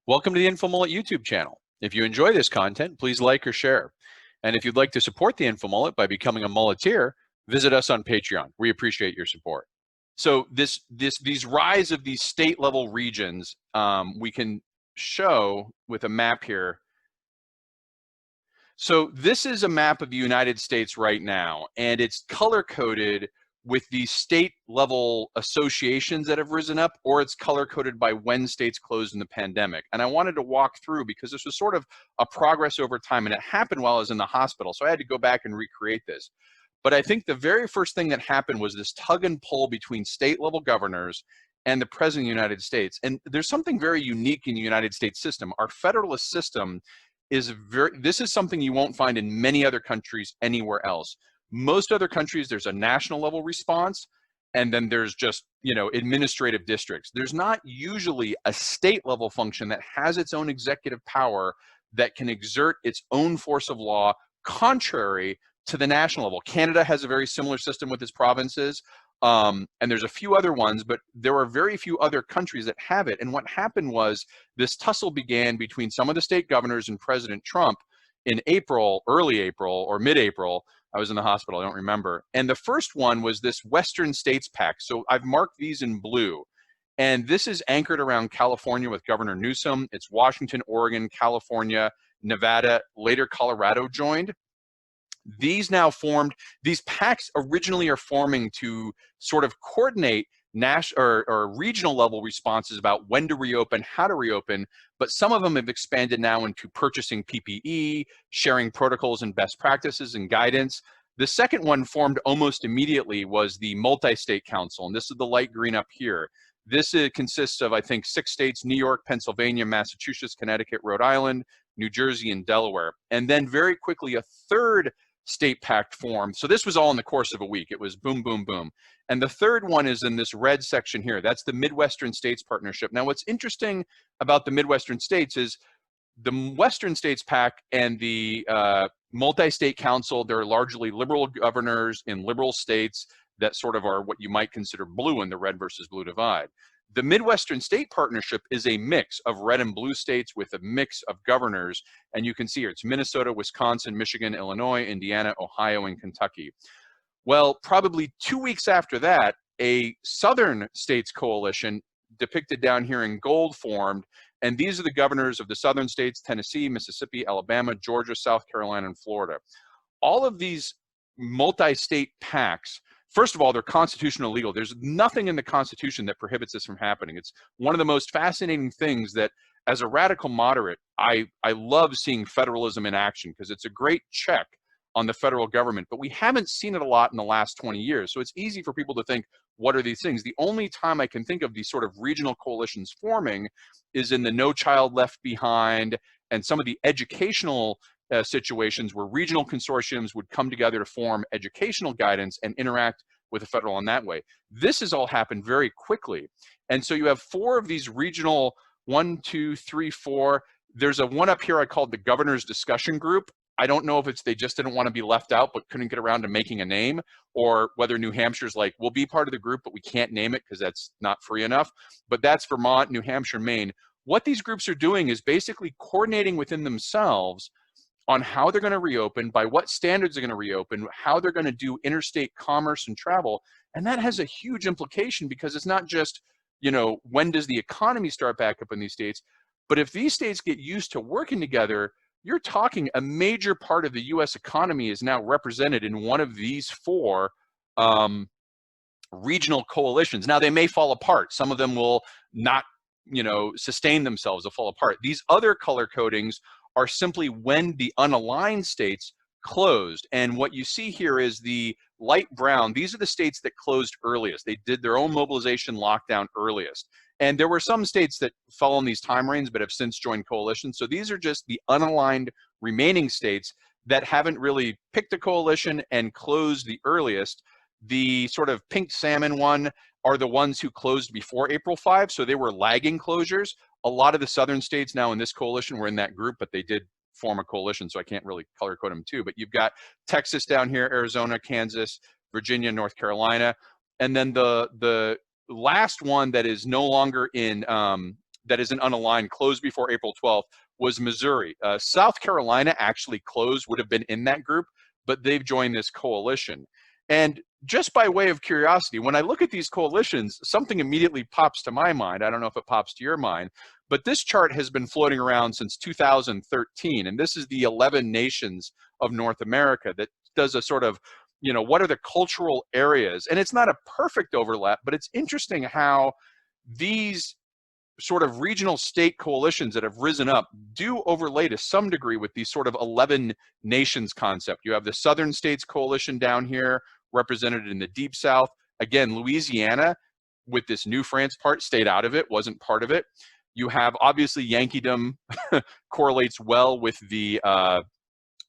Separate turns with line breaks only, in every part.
Welcome to the InfoMullet YouTube channel. If you enjoy this content, please like or share. And if you'd like to support the InfoMullet by becoming a mulleteer, visit us on Patreon. We appreciate your support. So these rise of these state level regions, we can show with a map here. So this is a map of the United States right now, and it's color coded with the state level associations that have risen up, or it's color coded by when states closed in the pandemic. And I wanted to walk through because this was sort of a progress over time, and it happened while I was in the hospital. So I had to go back and recreate this. But I think the very first thing that happened was this tug and pull between state level governors and the president of the United States. And there's something very unique in the United States system. Our federalist system this is something you won't find in many other countries anywhere else. Most other countries, there's a national level response, and then there's just, administrative districts. There's not usually a state level function that has its own executive power that can exert its own force of law contrary to the national level. Canada has a very similar system with its provinces, and there's a few other ones, but there are very few other countries that have it. And what happened was this tussle began between some of the state governors and President Trump in April, early April or mid-April. I was in the hospital, I don't remember. And the first one was this Western States Pact. So I've marked these in blue. And this is anchored around California with Governor Newsom. It's Washington, Oregon, California, Nevada, later Colorado joined. These pacts originally are forming to sort of coordinate national or regional level responses about when to reopen, how to reopen, but some of them have expanded now into purchasing PPE, sharing protocols and best practices and guidance. The second one formed almost immediately was the Multi-State Council, and this is the light green up here. This consists of, I think, 6 states: New York, Pennsylvania, Massachusetts, Connecticut, Rhode Island, New Jersey, and Delaware. And then very quickly, a third state pact formed. So this was all in the course of a week. It was boom, boom, boom. And the third one is in this red section here. That's the Midwestern States Partnership. Now, what's interesting about the Midwestern states is the Western States Pact and the Multi-State Council, they're largely liberal governors in liberal states that sort of are what you might consider blue in the red versus blue divide. The Midwestern State Partnership is a mix of red and blue states with a mix of governors. And you can see here, it's Minnesota, Wisconsin, Michigan, Illinois, Indiana, Ohio, and Kentucky. Well, probably 2 weeks after that, a Southern States Coalition, depicted down here in gold, formed. And these are the governors of the Southern states: Tennessee, Mississippi, Alabama, Georgia, South Carolina, and Florida. All of these multi-state pacts, first of all, they're constitutional legal. There's nothing in the Constitution that prohibits this from happening. It's one of the most fascinating things that, as a radical moderate, I love seeing federalism in action, because it's a great check on the federal government. But we haven't seen it a lot in the last 20 years. So it's easy for people to think, what are these things? The only time I can think of these sort of regional coalitions forming is in the No Child Left Behind and some of the educational situations where regional consortiums would come together to form educational guidance and interact with the federal in that way. This has all happened very quickly. And so you have 4 of these regional, 1, 2, 3, 4. There's a one up here I called the Governor's Discussion Group. I don't know if it's they just didn't want to be left out but couldn't get around to making a name, or whether New Hampshire's like, we'll be part of the group, but we can't name it because that's not free enough. But that's Vermont, New Hampshire, Maine. What these groups are doing is basically coordinating within themselves on how they're going to reopen, by what standards they're going to reopen, how they're going to do interstate commerce and travel. And that has a huge implication, because it's not just, when does the economy start back up in these states, but if these states get used to working together, you're talking a major part of the US economy is now represented in one of these 4 regional coalitions. Now, they may fall apart. Some of them will not, sustain themselves, they'll fall apart. These other color codings are simply when the unaligned states closed. And what you see here is the light brown. These are the states that closed earliest. They did their own mobilization lockdown earliest. And there were some states that fell on these time reigns but have since joined coalitions. So these are just the unaligned remaining states that haven't really picked a coalition and closed the earliest. The sort of pink salmon one are the ones who closed before April 5, so they were lagging closures. A lot of the southern states now in this coalition were in that group, but they did form a coalition, so I can't really color code them too. But you've got Texas down here, Arizona, Kansas, Virginia, North Carolina. And then the last one that is no longer in that isn't unaligned closed before April 12th was Missouri. South Carolina actually closed, would have been in that group, but they've joined this coalition. And just by way of curiosity, when I look at these coalitions, something immediately pops to my mind. I don't know if it pops to your mind, but this chart has been floating around since 2013, and this is the 11 nations of North America that does a sort of, what are the cultural areas? And it's not a perfect overlap, but it's interesting how these sort of regional state coalitions that have risen up do overlay to some degree with these sort of 11 nations concept. You have the Southern States Coalition down here, represented in the Deep South. Again, Louisiana, with this New France part, stayed out of it, wasn't part of it. You have, obviously, Yankeedom correlates well with the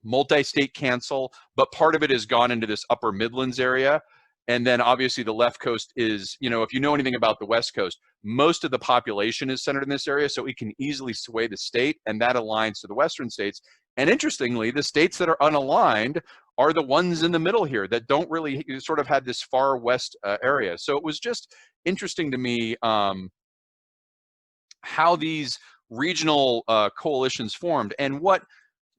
multi-state cancel, but part of it has gone into this upper Midlands area. And then obviously the left coast is, if you know anything about the West Coast, most of the population is centered in this area, so it can easily sway the state, and that aligns to the Western states. And interestingly, the states that are unaligned are the ones in the middle here that don't really sort of have this far west area. So it was just interesting to me how these regional coalitions formed, and what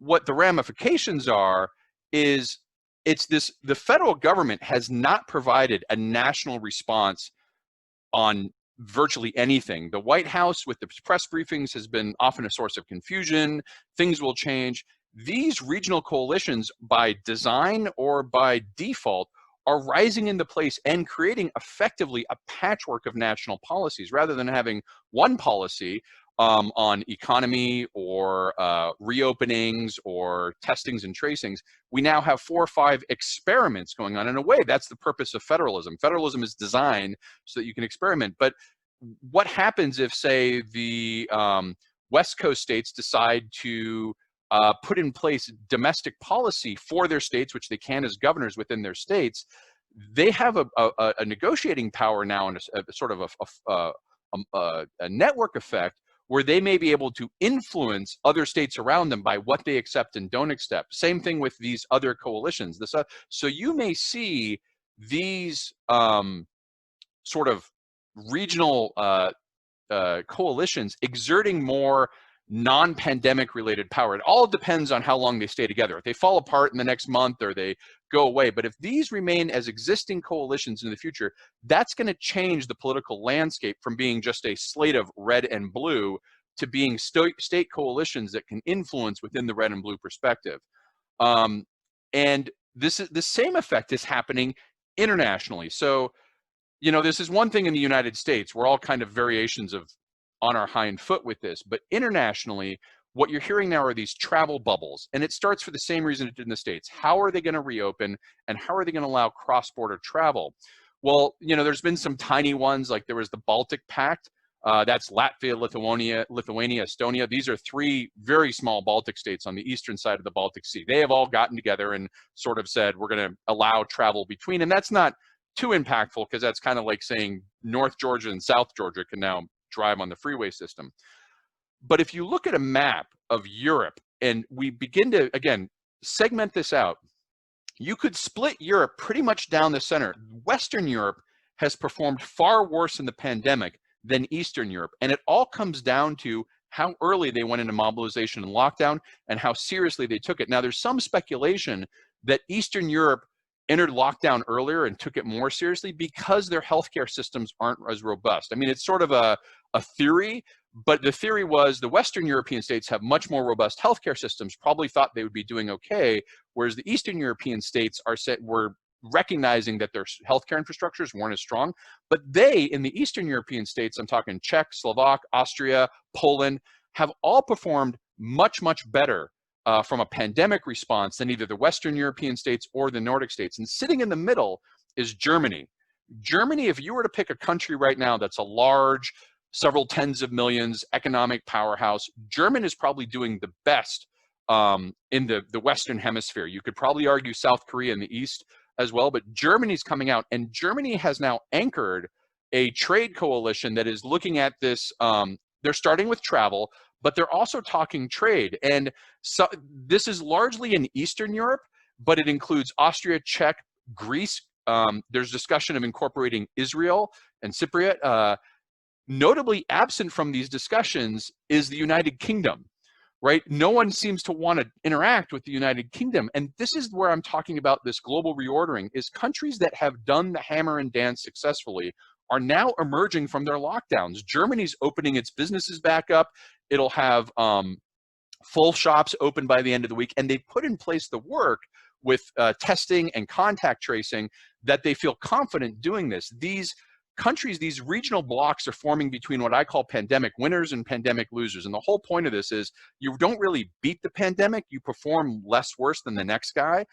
the ramifications are is the federal government has not provided a national response on virtually anything. The White House with the press briefings has been often a source of confusion. Things will change. These regional coalitions, by design or by default, are rising into place and creating effectively a patchwork of national policies rather than having one policy on economy or reopenings or testings and tracings. We now have 4 or 5 experiments going on. In a way, that's the purpose of federalism. Federalism is designed so that you can experiment. But what happens if, say, the West Coast states decide to put in place domestic policy for their states, which they can as governors within their states? They have a negotiating power now, and a sort of a network effect, where they may be able to influence other states around them by what they accept and don't accept. Same thing with these other coalitions. So you may see these sort of regional coalitions exerting more non-pandemic related power. It all depends on how long they stay together. If they fall apart in the next month or they go away, but if these remain as existing coalitions in the future, that's going to change the political landscape from being just a slate of red and blue to being state coalitions that can influence within the red and blue perspective. And the same effect is happening internationally. So, this is one thing in the United States. We're all kind of variations of on our hind foot with this, but internationally, what you're hearing now are these travel bubbles, and it starts for the same reason it did in the States. How are they going to reopen, and how are they going to allow cross-border travel? Well, there's been some tiny ones, like there was the Baltic Pact. That's Latvia, Lithuania, Estonia. These are 3 very small Baltic states on the eastern side of the Baltic Sea. They have all gotten together and sort of said, we're going to allow travel between, and that's not too impactful because that's kind of like saying North Georgia and South Georgia can now drive on the freeway system. But if you look at a map of Europe and we begin to, again, segment this out, you could split Europe pretty much down the center. Western Europe has performed far worse in the pandemic than Eastern Europe. And it all comes down to how early they went into mobilization and lockdown and how seriously they took it. Now, there's some speculation that Eastern Europe entered lockdown earlier and took it more seriously because their healthcare systems aren't as robust. I mean, it's sort of a theory, but the theory was the Western European states have much more robust healthcare systems, probably thought they would be doing okay, whereas the Eastern European states were recognizing that their healthcare infrastructures weren't as strong. But they, in the Eastern European states, I'm talking Czech, Slovak, Austria, Poland, have all performed much, much better from a pandemic response than either the Western European states or the Nordic states. And sitting in the middle is Germany. Germany, if you were to pick a country right now that's a large, several tens of millions economic powerhouse, Germany is probably doing the best in the Western hemisphere. You could probably argue South Korea in the East as well, but Germany's coming out, and Germany has now anchored a trade coalition that is looking at this. They're starting with travel, but they're also talking trade. And so this is largely in Eastern Europe, but it includes Austria, Czech, Greece. There's discussion of incorporating Israel and Cypriot. Notably absent from these discussions is the United Kingdom, right? No one seems to want to interact with the United Kingdom. And this is where I'm talking about this global reordering, is countries that have done the hammer and dance successfully are now emerging from their lockdowns. Germany's opening its businesses back up. It'll have full shops open by the end of the week, and they put in place the work with testing and contact tracing that they feel confident doing this. These countries, these regional blocks are forming between what I call pandemic winners and pandemic losers. And the whole point of this is you don't really beat the pandemic, you perform less worse than the next guy.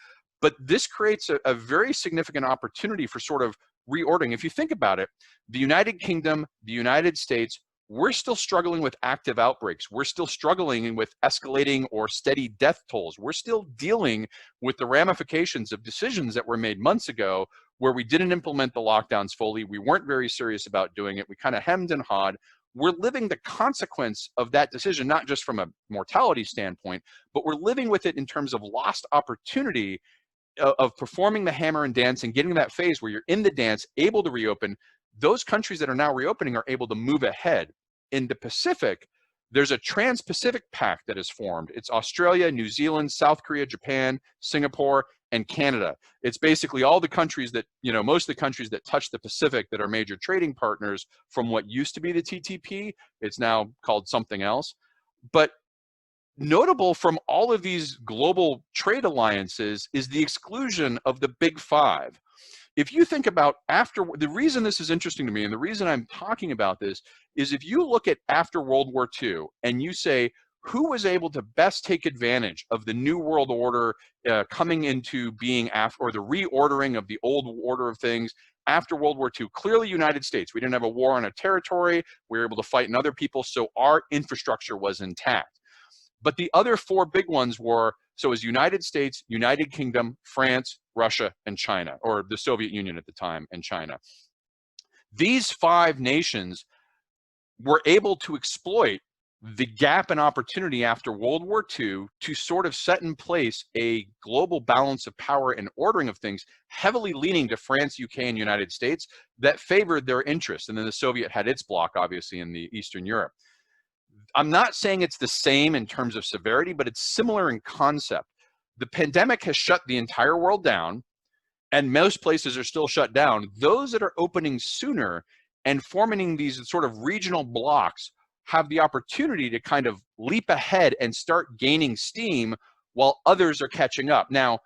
But this creates a very significant opportunity for sort of reordering. If you think about it, the United Kingdom, the United States, we're still struggling with active outbreaks. We're still struggling with escalating or steady death tolls. We're still dealing with the ramifications of decisions that were made months ago where we didn't implement the lockdowns fully. We weren't very serious about doing it. We kind of hemmed and hawed. We're living the consequence of that decision, not just from a mortality standpoint, but we're living with it in terms of lost opportunity of performing the hammer and dance and getting that phase where you're in the dance, able to reopen. Those countries that are now reopening are able to move ahead. In the Pacific, there's a Trans-Pacific Pact that is formed. It's Australia, New Zealand, South Korea, Japan, Singapore, and Canada. It's basically all the countries that, most of the countries that touch the Pacific that are major trading partners from what used to be the TTP. It's now called something else. But notable from all of these global trade alliances is the exclusion of the Big Five. If you think about the reason this is interesting to me and the reason I'm talking about this is if you look at after World War II and you say, who was able to best take advantage of the New World Order coming into being or the reordering of the old order of things after World War II? Clearly, United States. We didn't have a war on a territory. We were able to fight in other people, so our infrastructure was intact. But the other four big ones were, so it was United States, United Kingdom, France, Russia, and China, or the Soviet Union at the time, and China. These five nations were able to exploit the gap in opportunity after World War II to sort of set in place a global balance of power and ordering of things, heavily leaning to France, UK, and United States that favored their interests. And then the Soviet had its block, obviously, in the Eastern Europe. I'm not saying it's the same in terms of severity, but it's similar in concept. The pandemic has shut the entire world down, and most places are still shut down. Those that are opening sooner and forming these sort of regional blocks have the opportunity to kind of leap ahead and start gaining steam while others are catching up. Now,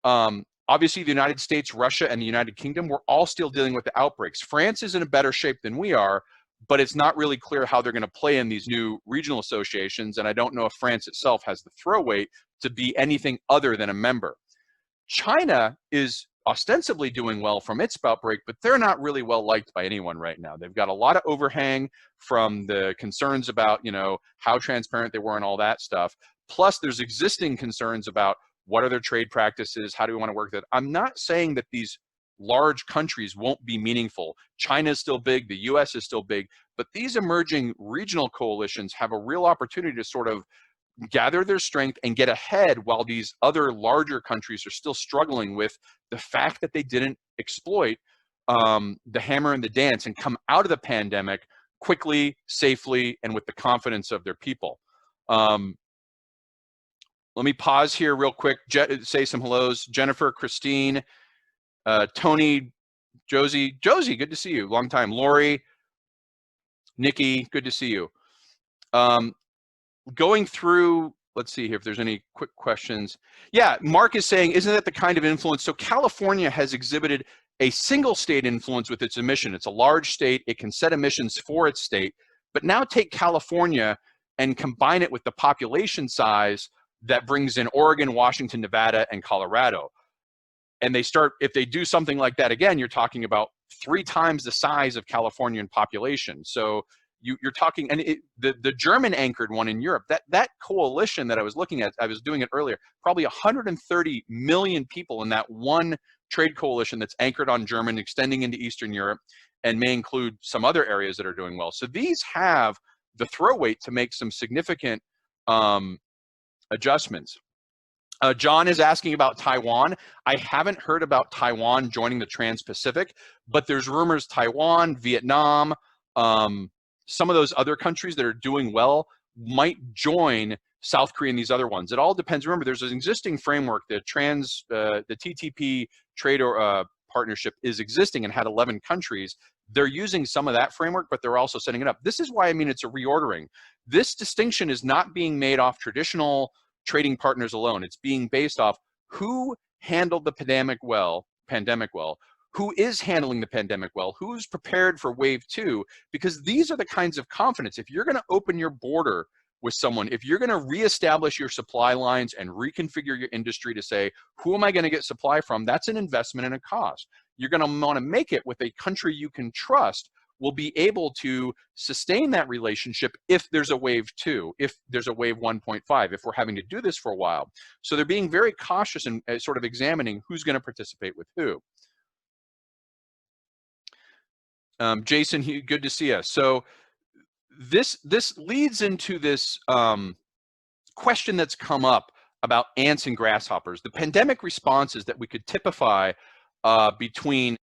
obviously, the United States, Russia, and the United Kingdom, we're all still dealing with the outbreaks. France is in a better shape than we are, but it's not really clear how they're going to play in these new regional associations, and I don't know if France itself has the throw weight to be anything other than a member. China is ostensibly doing well from its outbreak, but they're not really well liked by anyone right now. They've got a lot of overhang from the concerns about, how transparent they were and all that stuff. Plus, there's existing concerns about what are their trade practices, how do we want to work that. I'm not saying that these large countries won't be meaningful. China is still big, the US is still big, but these emerging regional coalitions have a real opportunity to sort of gather their strength and get ahead while these other larger countries are still struggling with the fact that they didn't exploit the hammer and the dance and come out of the pandemic quickly, safely, and with the confidence of their people. Let me pause here real quick, say some hellos. Jennifer, Christine, Tony, Josie, good to see you, long time. Lori, Nikki, good to see you. Going through, let's see here if there's any quick questions. Yeah, Mark is saying, isn't that the kind of influence? So California has exhibited a single state influence with its emission. It's a large state, it can set emissions for its state, but now take California and combine it with the population size that brings in Oregon, Washington, Nevada, and Colorado. And they start, if they do something like that again, you're talking about 3 times the size of Californian population. So you're talking, and the German anchored one in Europe, that coalition that I was looking at, I was doing it earlier, probably 130 million people in that one trade coalition that's anchored on German, extending into Eastern Europe, and may include some other areas that are doing well. So these have the throw weight to make some significant adjustments. John is asking about Taiwan. I haven't heard about Taiwan joining the Trans-Pacific, but there's rumors Taiwan, Vietnam, some of those other countries that are doing well might join South Korea and these other ones. It all depends. Remember, there's an existing framework. The TTP trade partnership is existing and had 11 countries. They're using some of that framework, but they're also setting it up. This is why I mean it's a reordering. This distinction is not being made off traditional trading partners alone. It's being based off who handled the pandemic well, who is handling the pandemic well, who's prepared for wave 2, because these are the kinds of confidence. If you're going to open your border with someone, if you're going to reestablish your supply lines and reconfigure your industry to say, who am I going to get supply from? That's an investment and a cost. You're going to want to make it with a country you can trust will be able to sustain that relationship if there's a wave 2, if there's a wave 1.5, if we're having to do this for a while. So they're being very cautious and sort of examining who's going to participate with who. Jason, good to see us. So this leads into this question that's come up about ants and grasshoppers, the pandemic responses that we could typify between.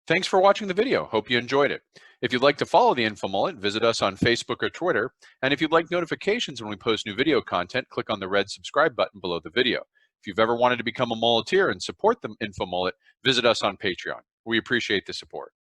Thanks for watching the video. Hope you enjoyed it. If you'd like to follow the InfoMullet, visit us on Facebook or Twitter. And if you'd like notifications when we post new video content, click on the red subscribe button below the video. If you've ever wanted to become a mulleteer and support the InfoMullet, visit us on Patreon. We appreciate the support.